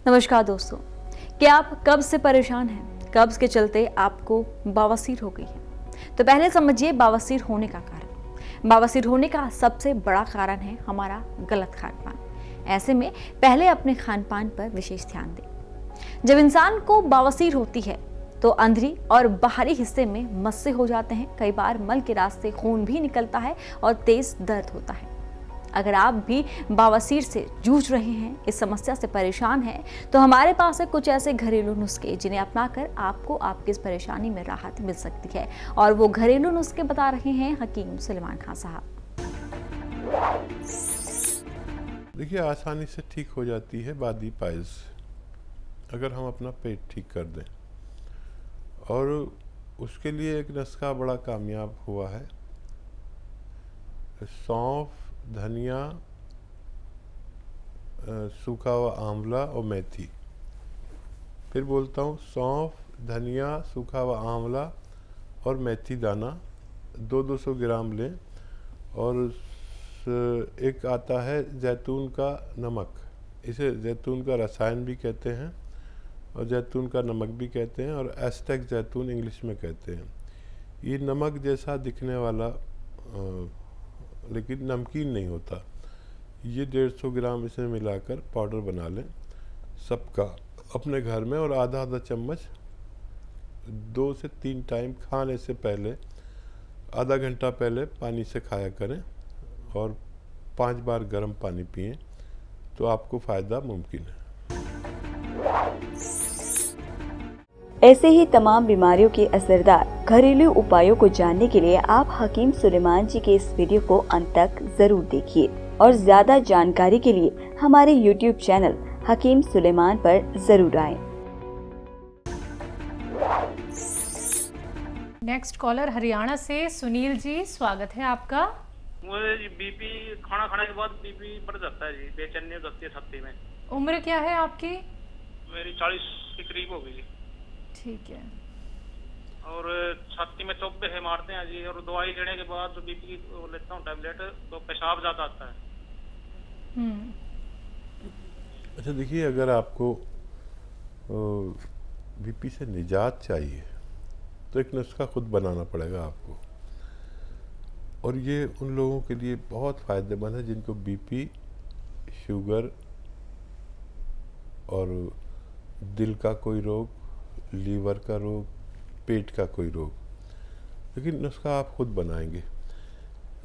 नमस्कार दोस्तों, क्या आप कब्ज से परेशान हैं? कब्ज के चलते आपको बवासीर हो गई है तो पहले समझिए बवासीर होने का कारण। बवासीर होने का सबसे बड़ा कारण है हमारा गलत खान पान। ऐसे में पहले अपने खान पान पर विशेष ध्यान दें। जब इंसान को बवासीर होती है तो अंदरी और बाहरी हिस्से में मस्से हो जाते हैं। कई बार मल के रास्ते खून भी निकलता है और तेज दर्द होता है। अगर आप भी बवासीर से जूझ रहे हैं, इस समस्या से परेशान हैं, तो हमारे पास है कुछ ऐसे घरेलू नुस्खे जिन्हें अपनाकर आपको आपकी इस परेशानी में राहत मिल सकती है। और वो घरेलू नुस्खे बता रहे हैं हकीम सुलेमान खान साहब। देखिए, आसानी से ठीक हो जाती है बादी पाइल्स अगर हम अपना पेट ठीक कर दें, और उसके लिए एक नुस्खा बड़ा कामयाब हुआ है। सौंफ, धनिया, सूखा हुआ आंवला और मेथी। फिर बोलता हूँ, सौंफ, धनिया, सूखा हुआ आंवला और मेथी दाना 200 ग्राम लें। और एक आता है जैतून का नमक, इसे जैतून का रसायन भी कहते हैं और जैतून का नमक भी कहते हैं, और एस्टेक जैतून इंग्लिश में कहते हैं। ये नमक जैसा दिखने वाला लेकिन नमकीन नहीं होता। ये 150 ग्राम इसमें मिलाकर पाउडर बना लें सबका अपने घर में, और आधा आधा चम्मच 2 से 3 टाइम खाने से पहले आधा घंटा पहले पानी से खाया करें, और 5 बार गर्म पानी पिएं तो आपको फ़ायदा मुमकिन है। ऐसे ही तमाम बीमारियों के असरदार घरेलू उपायों को जानने के लिए आप हकीम सुलेमान जी के इस वीडियो को अंत तक जरूर देखिए, और ज्यादा जानकारी के लिए हमारे YouTube चैनल हकीम सुलेमान पर जरूर आएं। नेक्स्ट कॉलर हरियाणा से सुनील जी, स्वागत है आपका। मुझे बीपी खाना खाने के बाद बीपी बढ़ जाता है जी, बेचैनी हो जाती है छाती में। उम्र क्या है आपकी? मेरी 40 के करीब हो गई। ठीक है। और छाती में चौबे से मारते हैं जी, और दवाई लेने के बाद जो बीपी की लेता हूँ टैबलेट, तो पेशाब ज्यादा आता है। अच्छा, देखिए, अगर आपको बीपी से निजात चाहिए तो एक नुस्खा खुद बनाना पड़ेगा आपको, और ये उन लोगों के लिए बहुत फ़ायदेमंद है जिनको बीपी, शुगर और दिल का कोई रोग, लीवर का रोग, पेट का कोई रोग। लेकिन नुस्खा आप खुद बनाएंगे,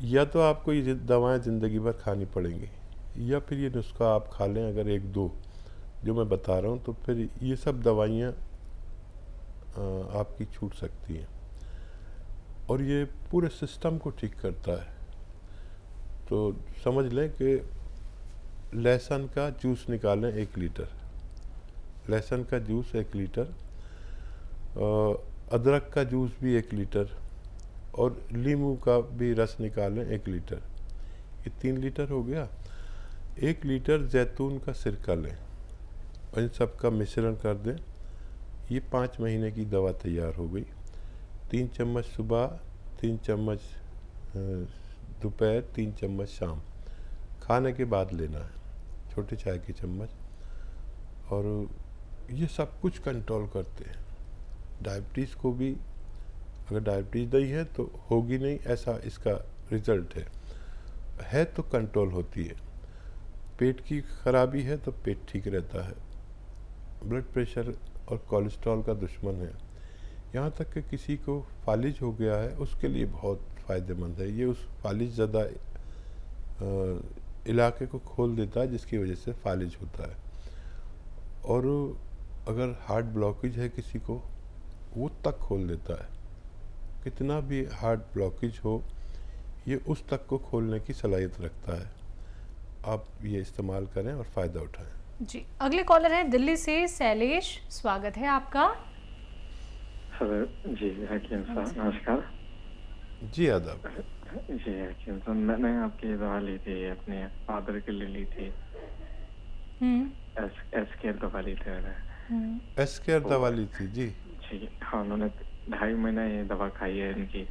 या तो आपको ये दवाएं ज़िंदगी भर खानी पड़ेंगी, या फिर ये नुस्खा आप खा लें अगर 1-2 जो मैं बता रहा हूँ, तो फिर ये सब दवाइयाँ आपकी छूट सकती हैं, और ये पूरे सिस्टम को ठीक करता है। तो समझ लें कि लहसुन का जूस निकालें 1 लीटर, लहसुन का जूस 1 लीटर, अदरक का जूस भी 1 लीटर, और नींबू का भी रस निकालें 1 लीटर। ये 3 लीटर हो गया। 1 लीटर जैतून का सिरका लें और इन सब का मिश्रण कर दें। ये 5 महीने की दवा तैयार हो गई। 3 चम्मच सुबह, 3 चम्मच दोपहर, 3 चम्मच शाम, खाने के बाद लेना है, छोटे चाय की चम्मच। और ये सब कुछ कंट्रोल करते हैं। डायबिटीज़ को भी, अगर डायबिटीज़ नहीं है तो होगी नहीं, ऐसा इसका रिज़ल्ट है तो कंट्रोल होती है। पेट की खराबी है तो पेट ठीक रहता है। ब्लड प्रेशर और कोलेस्ट्रॉल का दुश्मन है। यहाँ तक कि किसी को फालिज हो गया है, उसके लिए बहुत फ़ायदेमंद है। ये उस फालिज ज़्यादा इलाके को खोल देता है जिसकी वजह से फालिज होता है। और अगर हार्ट ब्लॉकेज है किसी को, वो तक खोल देता है। कितना भी हार्ट ब्लॉकेज हो, ये उस तक को खोलने की सलाहियत रखता है। आप ये इस्तेमाल करें और फ़ायदा उठाएं। जी, अगले कॉलर हैं दिल्ली से शैलेश, स्वागत है आपका। हेलो जी, हकीम साहब नमस्कार। जी आदाब। जी हकीम साहब, मैंने आपकी दवा ली थी, अपने फादर के लिए ली थी। एस केयर दवा ली थी मैंने। एस केयर दवा ली थी जी। जी हाँ, उन्होंने 2.5 महीना ये दवा खाई है। इनकी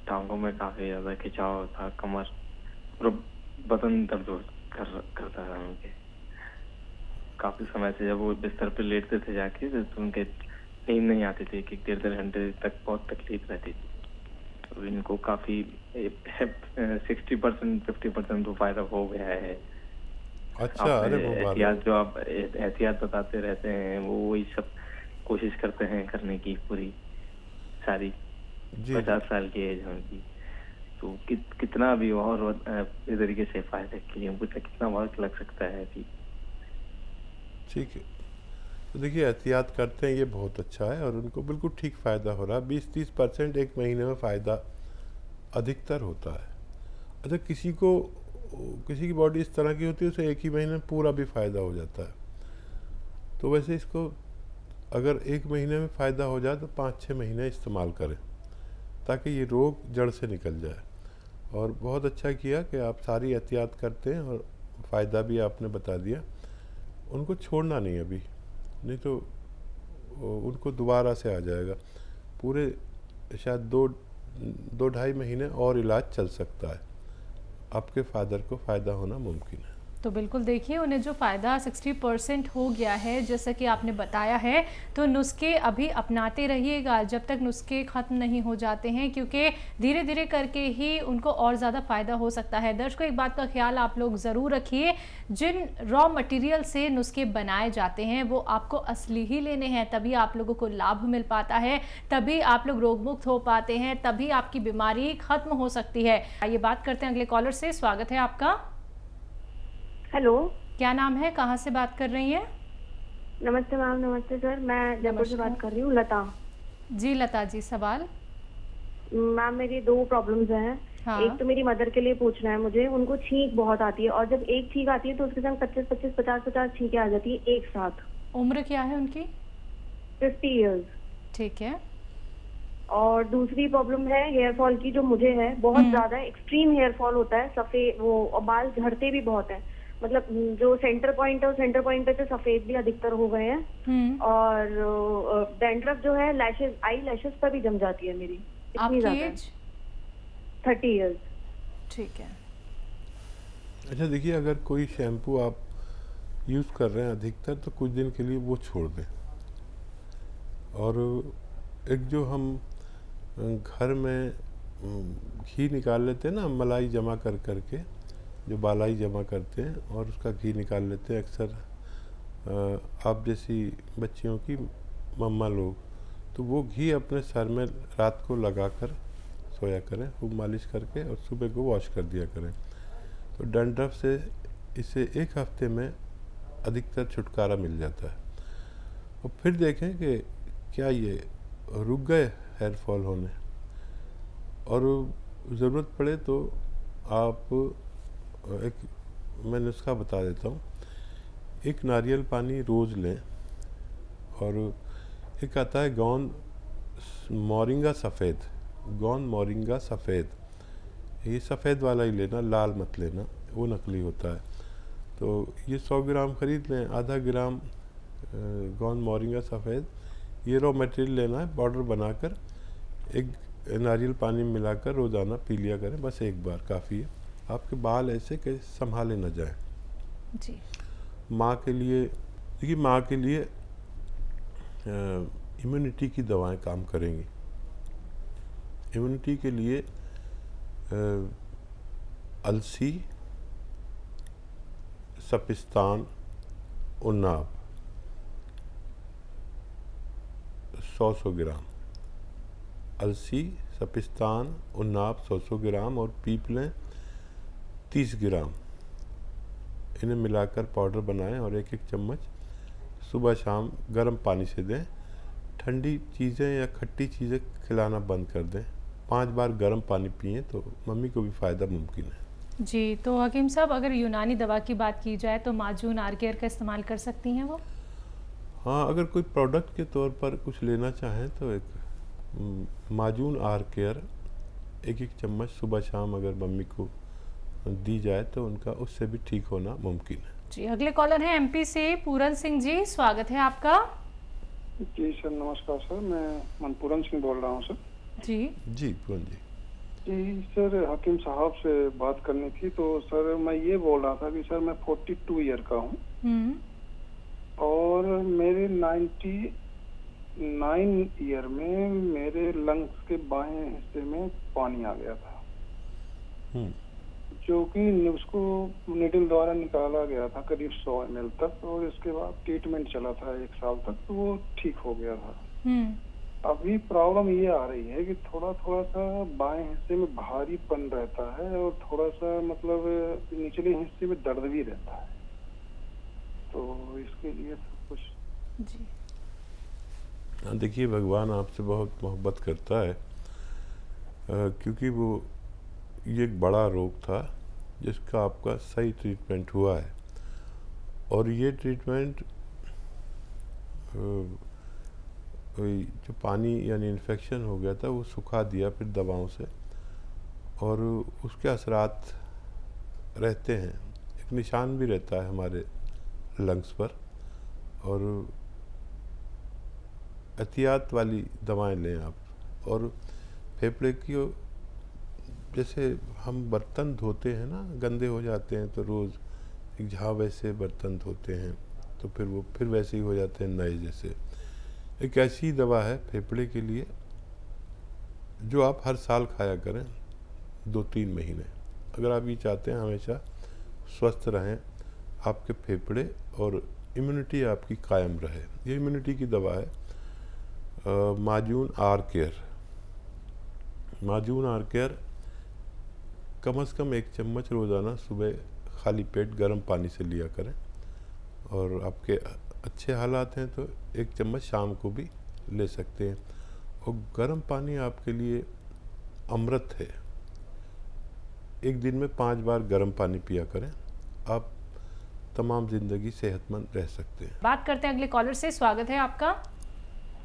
टांगों में काफ़ी ज़्यादा खिंचाव था, कमर और बदन दर्द करता था उनके। काफी समय से जब वो बिस्तर पे लेटते थे जाके तो उनके नींद नहीं आती थी, कि 1.5 घंटे तक बहुत तकलीफ रहती थी। तो इनको काफी 60% 50% तो फायदा हो गया है। अच्छा, आप अरे वो एहतियात जो आप एहतियात बताते रहते हैं वो वही सब कोशिश करते हैं करने की, पूरी सारी जी 50 साल की एज है उनकी। तो कितना भी और इस तरीके से फायदे के लिए उनको कितना वक्त लग सकता है कि ठीक है। तो देखिए एहतियात करते हैं, ये बहुत अच्छा है और उनको बिल्कुल ठीक फ़ायदा हो रहा है। 20-30% एक महीने में फ़ायदा अधिकतर होता है। अच्छा, किसी की बॉडी इस तरह की होती है, उसे एक ही महीने में पूरा भी फ़ायदा हो जाता है। तो वैसे इसको अगर एक महीने में फ़ायदा हो जाए तो 5-6 महीने इस्तेमाल करें ताकि ये रोग जड़ से निकल जाए। और बहुत अच्छा किया कि आप सारी एहतियात करते हैं और फ़ायदा भी आपने बता दिया। उनको छोड़ना नहीं अभी, नहीं तो उनको दोबारा से आ जाएगा। पूरे शायद 2-2.5 महीने और इलाज चल सकता है, आपके फादर को फ़ायदा होना मुमकिन है। तो बिल्कुल देखिए, उन्हें जो फ़ायदा 60% हो गया है जैसा कि आपने बताया है, तो नुस्खे अभी अपनाते रहिएगा जब तक नुस्खे ख़त्म नहीं हो जाते हैं, क्योंकि धीरे धीरे करके ही उनको और ज़्यादा फ़ायदा हो सकता है। दर्शकों, एक बात का ख्याल आप लोग ज़रूर रखिए, जिन रॉ मटेरियल से नुस्खे बनाए जाते हैं वो आपको असली ही लेने हैं, तभी आप लोगों को लाभ मिल पाता है, तभी आप लोग रोग मुक्त हो पाते हैं, तभी आपकी बीमारी ख़त्म हो सकती है। आइए बात करते हैं अगले कॉलर से। स्वागत है आपका। हेलो, क्या नाम है, कहाँ से बात कर रही हैं? नमस्ते मैम। नमस्ते सर, मैं जयपुर से बात कर रही हूँ, लता। जी लता जी, सवाल। मैम मेरी 2 प्रॉब्लम्स हैं। हाँ। एक तो मेरी मदर के लिए पूछना है मुझे। उनको छींक बहुत आती है और जब एक छींक आती है तो उसके संग 25-25, 50-50 छींकें आ जाती है एक साथ। उम्र क्या है उनकी? 50 इयर्स। ठीक है। और दूसरी प्रॉब्लम है हेयर फॉल की, जो मुझे है बहुत ज्यादा एक्सट्रीम हेयर फॉल होता है, सफेद वो, और बाल झड़ते भी बहुत है। मतलब जो सेंटर पॉइंट है उस सेंटर पॉइंट पे से सफेद भी अधिकतर हो गए हैं। और डैंड्रफ जो है लैशेस, आई लैशेस पर भी जम जाती है मेरी। आपकी एज? 30 इयर्स। ठीक है। अच्छा देखिए, अगर कोई शैम्पू आप यूज़ कर रहे हैं अधिकतर, तो कुछ दिन के लिए वो छोड़ दें। और एक जो हम घर में घी निकाल लेते हैं ना, मलाई जमा कर करके, जो बालाई जमा करते हैं और उसका घी निकाल लेते हैं अक्सर आप जैसी बच्चियों की मम्मा लोग, तो वो घी अपने सर में रात को लगा कर सोया करें, खूब मालिश करके, और सुबह को वॉश कर दिया करें। तो डैंड्रफ से इससे 1 हफ्ते में अधिकतर छुटकारा मिल जाता है। और फिर देखें कि क्या ये रुक गए हेयर फॉल होने, और ज़रूरत पड़े तो आप मैं नुस्खा बता देता हूँ। एक नारियल पानी रोज़ लें, और एक आता है गोंद मोरिंगा सफ़ेद, गोंद मोरिंगा सफ़ेद, ये सफ़ेद वाला ही लेना, लाल मत लेना, वो नकली होता है। तो ये 100 ग्राम ख़रीद लें। आधा ग्राम गोंद मोरिंगा सफ़ेद, ये रॉ मटेरियल लेना है, पाउडर बनाकर एक नारियल पानी में मिलाकर रोज़ाना पी लिया करें, बस एक बार काफ़ी है। आपके बाल ऐसे कि संभाले न जाए। जी। माँ के लिए, देखिए माँ के लिए इम्यूनिटी की दवाएं काम करेंगी। इम्यूनिटी के लिए अलसी, सपिस्तान, उन्नाब 100 ग्राम, अलसी, सपिस्तान, उन्नाब 100 ग्राम, और पीपलें 30 ग्राम, इन्हें मिलाकर पाउडर बनाएं और 1-1 चम्मच सुबह शाम गर्म पानी से दें। ठंडी चीज़ें या खट्टी चीज़ें खिलाना बंद कर दें। 5 बार गर्म पानी पिएं तो मम्मी को भी फ़ायदा मुमकिन है। जी, तो हकीम साहब, अगर यूनानी दवा की बात की जाए तो माजून आर केयर का इस्तेमाल कर सकती हैं वो? हाँ, अगर कोई प्रोडक्ट के तौर पर कुछ लेना चाहें तो एक माजून आर केयर 1-1 चम्मच सुबह शाम अगर मम्मी को दी जाए तो उनका उससे भी ठीक होना मुमकिन है। जी, अगले कॉलर हैं एमपी से पूरन सिंह जी, स्वागत है आपका। जी सर, नमस्कार सर, मैं मनपूरन सिंह बोल रहा हूँ सर। जी पूरन जी। जी सर, हकीम साहब से बात करनी थी। तो सर मैं ये बोल रहा था कि सर मैं 42 ईयर का हूँ, और मेरे 99 ईयर में मेरे लंग्स के बाएं हिस्से में पानी आ गया था, जो कि उसको नीडल द्वारा निकाला गया था करीब 100 ml तक, और इसके बाद ट्रीटमेंट चला था 1 साल तक, तो वो ठीक हो गया था। अभी प्रॉब्लम ये आ रही है कि थोड़ा थोड़ा सा बाएं हिस्से में भारीपन रहता है और थोड़ा सा मतलब निचले हिस्से में दर्द भी रहता है, तो इसके लिए कुछ जी। देखिए, भगवान आपसे बहुत मोहब्बत करता है, क्योंकि वो ये एक बड़ा रोग था जिसका आपका सही ट्रीटमेंट हुआ है, और ये ट्रीटमेंट जो पानी यानी इन्फेक्शन हो गया था वो सुखा दिया फिर दवाओं से, और उसके असरात रहते हैं, एक निशान भी रहता है हमारे लंग्स पर, और एहतियात वाली दवाएं लें आप। और फेफड़े की जैसे हम बर्तन धोते हैं ना, गंदे हो जाते हैं तो रोज़ एक झावे से बर्तन धोते हैं तो फिर वो फिर वैसे ही हो जाते हैं नए जैसे। एक ऐसी दवा है फेफड़े के लिए जो आप हर साल खाया करें 2-3 महीने, अगर आप ये चाहते हैं हमेशा स्वस्थ रहें आपके फेफड़े और इम्यूनिटी आपकी कायम रहे। ये इम्यूनिटी की दवा है माजून आर केयर। माजून आर केयर कम से कम 1 चम्मच रोज़ाना सुबह खाली पेट गर्म पानी से लिया करें, और आपके अच्छे हालात हैं तो 1 चम्मच शाम को भी ले सकते हैं। और गर्म पानी आपके लिए अमृत है, एक दिन में 5 बार गर्म पानी पिया करें, आप तमाम ज़िंदगी सेहतमंद रह सकते हैं। बात करते हैं अगले कॉलर से। स्वागत है आपका।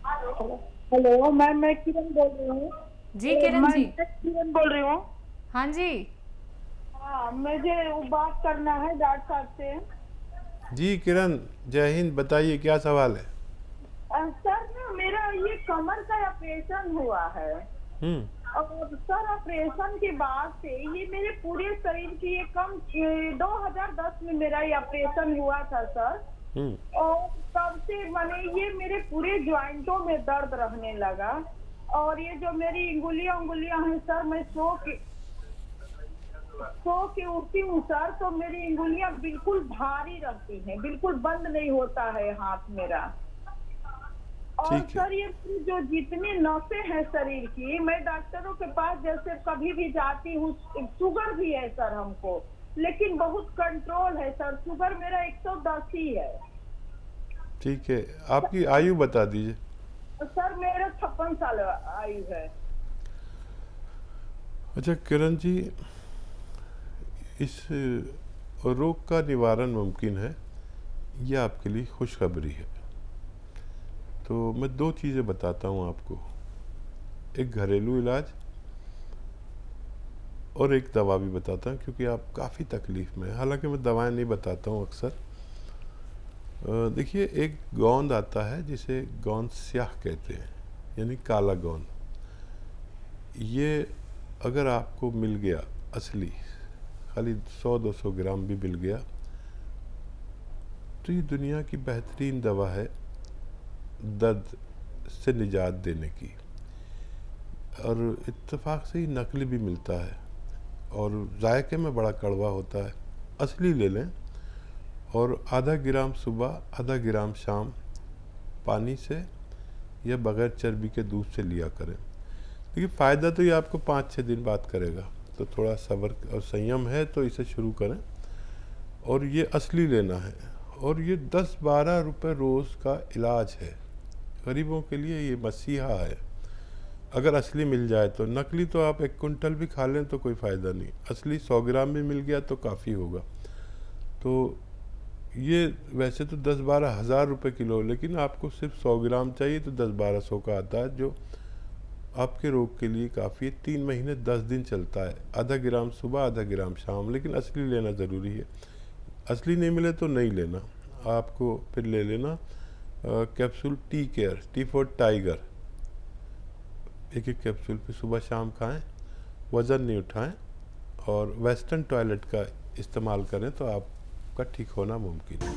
हेलो मैम, मैं किरण बोल रही हूँ। जी किरण जी। किरण बोल रही हूँ। हाँ जी। हाँ, मुझे बात करना है डॉक्टर साहब से। जी किरण, जय हिंद, बताइए क्या सवाल है? सर ना, मेरा ये कमर का ऑपरेशन हुआ है, और सर ऑपरेशन के बाद से ये मेरे पूरे शरीर की ये 2010 में मेरा ये ऑपरेशन हुआ था सर, और तब से माने ये मेरे पूरे ज्वाइंटों में दर्द रहने लगा, और ये जो मेरी उंगलियां हैं सर, मैं सो के उठती हूँ सर, तो मेरी उंगलियां बिल्कुल भारी रहती हैं, बिल्कुल बंद नहीं होता है हाथ मेरा। और सर ये जो जितनी नसें हैं शरीर की, मैं डॉक्टरों के पास जैसे कभी भी जाती हूँ, शुगर भी है सर हमको, लेकिन बहुत कंट्रोल है सर, शुगर मेरा 110 ही है। ठीक है, आपकी आयु बता दीजिए। सर मेरा 56 साल आयु है। अच्छा किरण जी, इस रोग का निवारण मुमकिन है, यह आपके लिए खुशखबरी है। तो मैं 2 चीज़ें बताता हूँ आपको, एक घरेलू इलाज और एक दवा भी बताता हूँ, क्योंकि आप काफ़ी तकलीफ़ में हैं। हालांकि मैं दवाएं नहीं बताता हूँ अक्सर। देखिए, एक गोंद आता है जिसे गोंद स्याह कहते हैं, यानी काला गोंद। ये अगर आपको मिल गया असली, खाली 100-200 ग्राम भी मिल गया, तो ये दुनिया की बेहतरीन दवा है दर्द से निजात देने की। और इत्तेफाक से ही नकली भी मिलता है, और जायके में बड़ा कड़वा होता है। असली ले लें, और आधा ग्राम सुबह, आधा ग्राम शाम पानी से या बग़ैर चर्बी के दूध से लिया करें। देखिए, फ़ायदा तो ये आपको 5-6 दिन बाद करेगा, तो थोड़ा सब्र और संयम है तो इसे शुरू करें। और ये असली लेना है, और ये 10-12 रुपये रोज़ का इलाज है। गरीबों के लिए ये मसीहा है, अगर असली मिल जाए तो। नकली तो आप 1 कुंटल भी खा लें तो कोई फ़ायदा नहीं, असली 100 ग्राम भी मिल गया तो काफ़ी होगा। तो ये वैसे तो 10-12 हज़ार रुपये किलो, लेकिन आपको सिर्फ 100 ग्राम चाहिए तो 10-1200 का आता है, जो आपके रोग के लिए काफ़ी है। 3 महीने 10 दिन चलता है, आधा ग्राम सुबह, आधा ग्राम शाम, लेकिन असली लेना ज़रूरी है। असली नहीं मिले तो नहीं लेना, आपको फिर ले लेना capsule tea care, T for tiger. 1-1 capsule फिर सुबह शाम खाएं, वज़न नहीं उठाएं, और वेस्टर्न टॉयलेट का इस्तेमाल करें तो आपका ठीक होना मुमकिन है।